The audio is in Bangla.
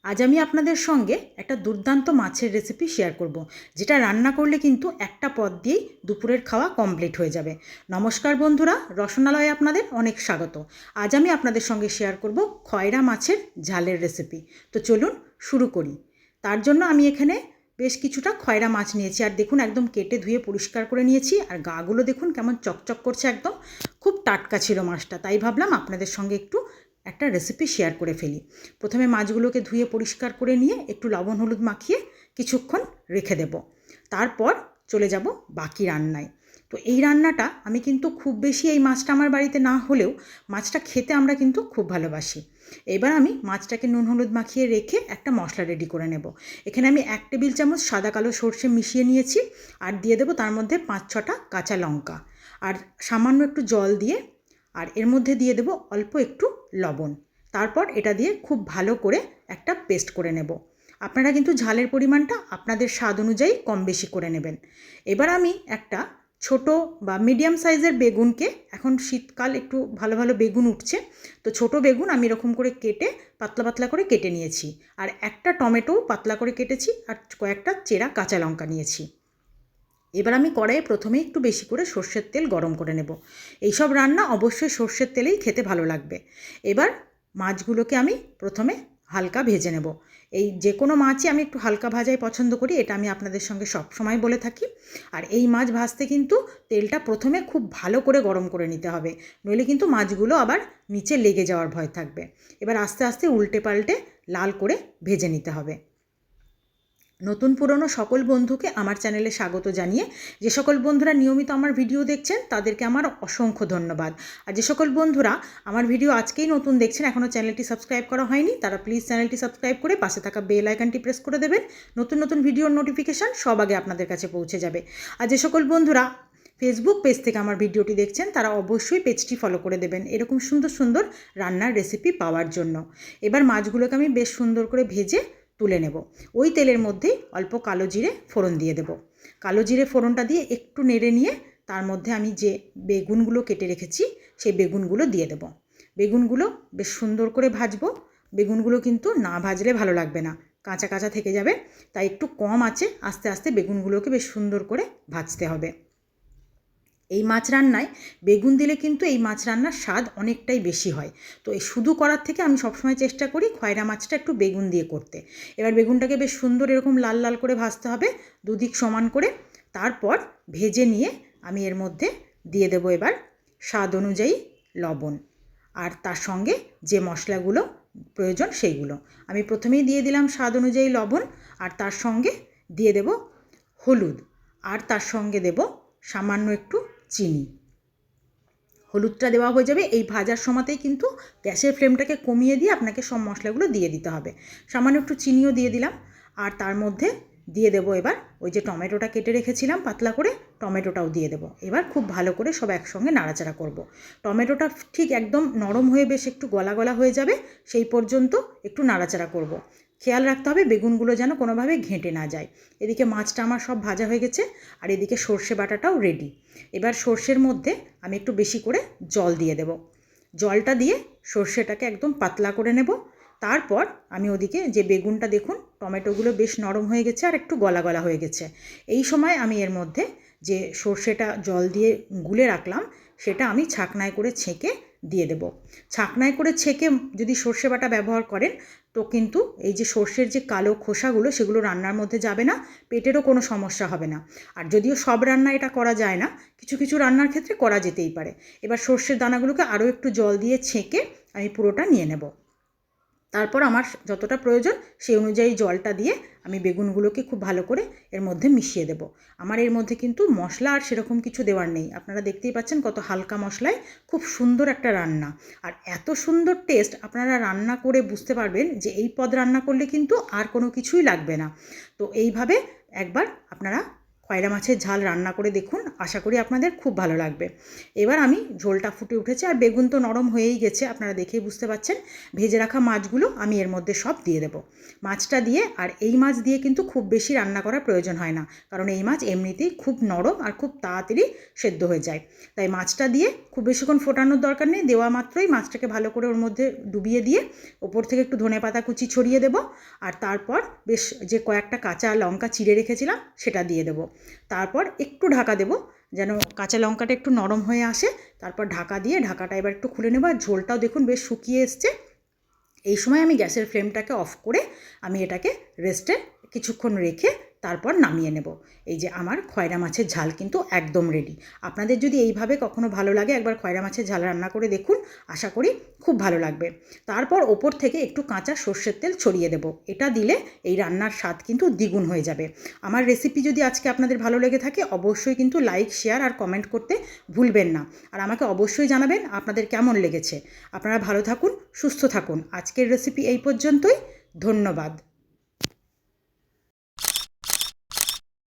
আজ আমি আপনাদের সঙ্গে একটা দুর্দান্ত মাছের রেসিপি শেয়ার করব, যেটা রান্না করলে কিন্তু একটা পদ দিয়েই দুপুরের খাওয়া কমপ্লিট হয়ে যাবে। নমস্কার বন্ধুরা, রসনালয়ে আপনাদের অনেক স্বাগত। আজ আমি আপনাদের সঙ্গে শেয়ার করব খয়রা মাছের ঝালের রেসিপি। তো চলুন শুরু করি। তার জন্য আমি এখানে বেশ কিছুটা খয়রা মাছ নিয়েছি, আর দেখুন একদম কেটে ধুয়ে পরিষ্কার করে নিয়েছি। আর গাগুলো দেখুন কেমন চকচক করছে, একদম খুব টাটকা ছিল মাছটা, তাই ভাবলাম আপনাদের সঙ্গে একটু একটা রেসিপি শেয়ার করে ফেলি। প্রথমে মাছগুলোকে ধুয়ে পরিষ্কার করে নিয়ে একটু লবণ হলুদ মাখিয়ে কিছুক্ষণ রেখে দেব। তারপর চলে যাব বাকি রান্নায়। তো এই রান্নাটা আমি কিন্তু খুব বেশি, এই মাছটা আমার বাড়িতে না হলেও মাছটা খেতে আমরা কিন্তু খুব ভালোবাসি। এবার আমি মাছটাকে নুন হলুদ মাখিয়ে রেখে একটা মশলা রেডি করে নেব। এখানে আমি 1 টেবিল চামচ সাদা কালো সর্ষে মিশিয়ে নিয়েছি, আর দিয়ে দেবো তার মধ্যে 5-6টা কাঁচা লঙ্কা, আর সামান্য একটু জল দিয়ে, আর এর মধ্যে দিয়ে দেবো অল্প একটু লবণ। তারপর এটা দিয়ে খুব ভালো করে একটা পেস্ট করে নেব। আপনারা কিন্তু ঝালের পরিমাণটা আপনাদের স্বাদ অনুযায়ী কম বেশি করে নেবেন। এবার আমি একটা ছোট বা মিডিয়াম সাইজের বেগুনকে, এখন শীতকাল একটু ভালো ভালো বেগুন উঠছে, তো ছোট বেগুন আমি এরকম করে কেটে পাতলা পাতলা করে কেটে নিয়েছি। আর একটা টমেটোও পাতলা করে কেটেছি, আর কয়েকটা চেরা কাঁচা লঙ্কা নিয়েছি। এবার আমি কড়াইয়ে প্রথমে একটু বেশি করে সর্ষের তেল গরম করে নেব। এইসব রান্না অবশ্যই সর্ষের তেলেই খেতে ভালো লাগবে। এবার মাছগুলোকে আমি প্রথমে হালকা ভেজে নেব। এই যে কোনো মাছই আমি একটু হালকা ভাজাই পছন্দ করি, এটা আমি আপনাদের সঙ্গে সব সময় বলে থাকি। আর এই মাছ ভাজতে কিন্তু তেলটা প্রথমে খুব ভালো করে গরম করে নিতে হবে, নইলে কিন্তু মাছগুলো আবার নিচে লেগে যাওয়ার ভয় থাকবে। এবার আস্তে আস্তে উল্টে পাল্টে লাল করে ভেজে নিতে হবে। নতুন পুরনো সকল বন্ধুকে আমার চ্যানেলে স্বাগত জানিয়ে, যে সকল বন্ধুরা নিয়মিত আমার ভিডিও দেখছেন তাদেরকে আমার অসংখ্য ধন্যবাদ। আর যে সকল বন্ধুরা আমার ভিডিও আজকেই নতুন দেখছেন, এখনও চ্যানেলটি সাবস্ক্রাইব করা হয়নি, তারা প্লিজ চ্যানেলটি সাবস্ক্রাইব করে পাশে থাকা বেল আইকনটি প্রেস করে দেবেন। নতুন নতুন ভিডিওর নোটিফিকেশান সব আগে আপনাদের কাছে পৌঁছে যাবে। আর যে সকল বন্ধুরা ফেসবুক পেজ থেকে আমার ভিডিওটি দেখছেন, তারা অবশ্যই পেজটি ফলো করে দেবেন এরকম সুন্দর সুন্দর রান্নার রেসিপি পাওয়ার জন্য। এবার মাছগুলোকে আমি বেশ সুন্দর করে ভেজে তুলে নেব। ওই তেলের মধ্যেই অল্প কালো জিরে ফোড়ন দিয়ে দেব। কালো জিরে ফোড়নটা দিয়ে একটু নেড়ে নিয়ে তার মধ্যে আমি যে বেগুনগুলো কেটে রেখেছি সেই বেগুনগুলো দিয়ে দেব। বেগুনগুলো বেশ সুন্দর করে ভাজবো। বেগুনগুলো কিন্তু না ভাজলে ভালো লাগবে না, কাঁচা কাঁচা থেকে যাবে, তাই একটু কম আঁচে আস্তে আস্তে বেগুনগুলোকে বেশ সুন্দর করে ভাজতে হবে। এই মাছ রান্নায় বেগুন দিলে কিন্তু এই মাছ রান্নার স্বাদ অনেকটাই বেশি হয়। তো এই শুধু করার থেকে আমি সবসময় চেষ্টা করি খয়রা মাছটা একটু বেগুন দিয়ে করতে। এবার বেগুনটাকে বেশ সুন্দর এরকম লাল লাল করে ভাজতে হবে, দুদিক সমান করে। তারপর ভেজে নিয়ে আমি এর মধ্যে দিয়ে দেবো এবার স্বাদ অনুযায়ী লবণ, আর তার সঙ্গে যে মশলাগুলো প্রয়োজন সেইগুলো। আমি প্রথমেই দিয়ে দিলাম স্বাদ অনুযায়ী লবণ, আর তার সঙ্গে দিয়ে দেব হলুদ, আর তার সঙ্গে দেব সামান্য একটু চিনি। হলুদটা দেওয়া হয়ে যাবে এই ভাজার সময়তেই, কিন্তু গ্যাসের ফ্লেমটাকে কমিয়ে দিয়ে আপনাকে সব মশলাগুলো দিয়ে দিতে হবে। সামান্য একটু চিনিও দিয়ে দিলাম, আর তার মধ্যে দিয়ে দেবো এবার ওই যে টমেটোটা কেটে রেখেছিলাম পাতলা করে, টমেটোটাও দিয়ে দেবো। এবার খুব ভালো করে সব একসঙ্গে নাড়াচাড়া করব। টমেটোটা ঠিক একদম নরম হয়ে বেশ একটু গলা গলা হয়ে যাবে, সেই পর্যন্ত একটু নাড়াচাড়া করব। খেয়াল রাখতে হবে বেগুনগুলো যেন কোনোভাবে ঘেঁটে না যায়। এদিকে মাছটা আমার সব ভাজা হয়ে গেছে, আর এদিকে সর্ষে বাটাটাও রেডি। এবার সর্ষের মধ্যে আমি একটু বেশি করে জল দিয়ে দেব। জলটা দিয়ে সর্ষেটাকে একদম পাতলা করে নেব। তারপর আমি ওদিকে যে বেগুনটা দেখুন টমেটোগুলো বেশ নরম হয়ে গেছে আর একটু গলা গলা হয়ে গেছে, এই সময় আমি এর মধ্যে যে সর্ষেটা জল দিয়ে গুলে রাখলাম সেটা আমি ছাঁকনায় করে ছেঁকে দিয়ে দেব। ছাঁকনায় করে ছেঁকে যদি সর্ষে বাটা ব্যবহার করেন, তো কিন্তু এই যে সর্ষের যে কালো খোসাগুলো সেগুলো রান্নার মধ্যে যাবে না, পেটেরও কোনো সমস্যা হবে না। আর যদিও সব রান্না এটা করা যায় না, কিছু কিছু রান্নার ক্ষেত্রে করা যেতেই পারে। এবার সর্ষের দানাগুলোকে আরও একটু জল দিয়ে ছেঁকে আমি পুরোটা নিয়ে নেব। তারপর আমার যতটা প্রয়োজন সেই অনুযায়ী জলটা দিয়ে আমি বেগুনগুলোকে খুব ভালো করে এর মধ্যে মিশিয়ে দেব। আমার এর মধ্যে কিন্তু মশলা আর সেরকম কিছু দেওয়ার নেই, আপনারা দেখতেই পাচ্ছেন কত হালকা মশলায় খুব সুন্দর একটা রান্না। আর এত সুন্দর টেস্ট আপনারা রান্না করে বুঝতে পারবেন যে এই পদ রান্না করলে কিন্তু আর কোনো কিছুই লাগবে না। তো এইভাবে একবার আপনারা খয়রা মাছের ঝাল রান্না করে দেখুন, আশা করি আপনাদের খুব ভালো লাগবে। এবার আমি ঝোলটা ফুটে উঠেছে আর বেগুন তো নরম হয়েই গেছে, আপনারা দেখেই বুঝতে পারছেন। ভেজে রাখা মাছগুলো আমি এর মধ্যে সব দিয়ে দেবো। মাছটা দিয়ে, আর এই মাছ দিয়ে কিন্তু খুব বেশি রান্না করার প্রয়োজন হয় না, কারণ এই মাছ এমনিতেই খুব নরম আর খুব তাড়াতাড়ি সেদ্ধ হয়ে যায়। তাই মাছটা দিয়ে খুব বেশিক্ষণ ফোটানোর দরকার নেই, দেওয়া মাত্রই মাছটাকে ভালো করে ওর মধ্যে ডুবিয়ে দিয়ে ওপর থেকে একটু ধনেপাতা কুচি ছড়িয়ে দেবো। আর তারপর বেশ যে কয়েকটা কাঁচা লঙ্কা চিড়ে রেখেছিলাম সেটা দিয়ে দেবো। তারপর একটু ঢাকা দেবো যেন কাঁচা লঙ্কাটা একটু নরম হয়ে আসে। তারপর ঢাকা দিয়ে ঢাকাটা এবার একটু খুলে নেবো। আর ঝোলটাও দেখুন বেশ শুকিয়ে এসছে। এই সময় আমি গ্যাসের ফ্লেমটাকে অফ করে আমি এটাকে রেস্টে কিছুক্ষণ রেখে তারপর নামিয়ে নেব। এই যে আমার খয়রা মাছের ঝাল কিন্তু একদম রেডি। আপনাদের যদি এইভাবে কখনো ভালো লাগে, একবার খয়রা মাছের ঝাল রান্না করে দেখুন, আশা করি খুব ভালো লাগবে। তারপর ওপর থেকে একটু কাঁচা সর্ষের তেল ছড়িয়ে দেব। এটা দিলে এই রান্নার স্বাদ কিন্তু দ্বিগুণ হয়ে যাবে। আমার রেসিপি যদি আজকে আপনাদের ভালো লেগে থাকে, অবশ্যই কিন্তু লাইক, শেয়ার আর কমেন্ট করতে ভুলবেন না। আর আমাকে অবশ্যই জানাবেন আপনাদের কেমন লেগেছে। আপনারা ভালো থাকুন, সুস্থ থাকুন। আজকের রেসিপি এই পর্যন্তই। ধন্যবাদ।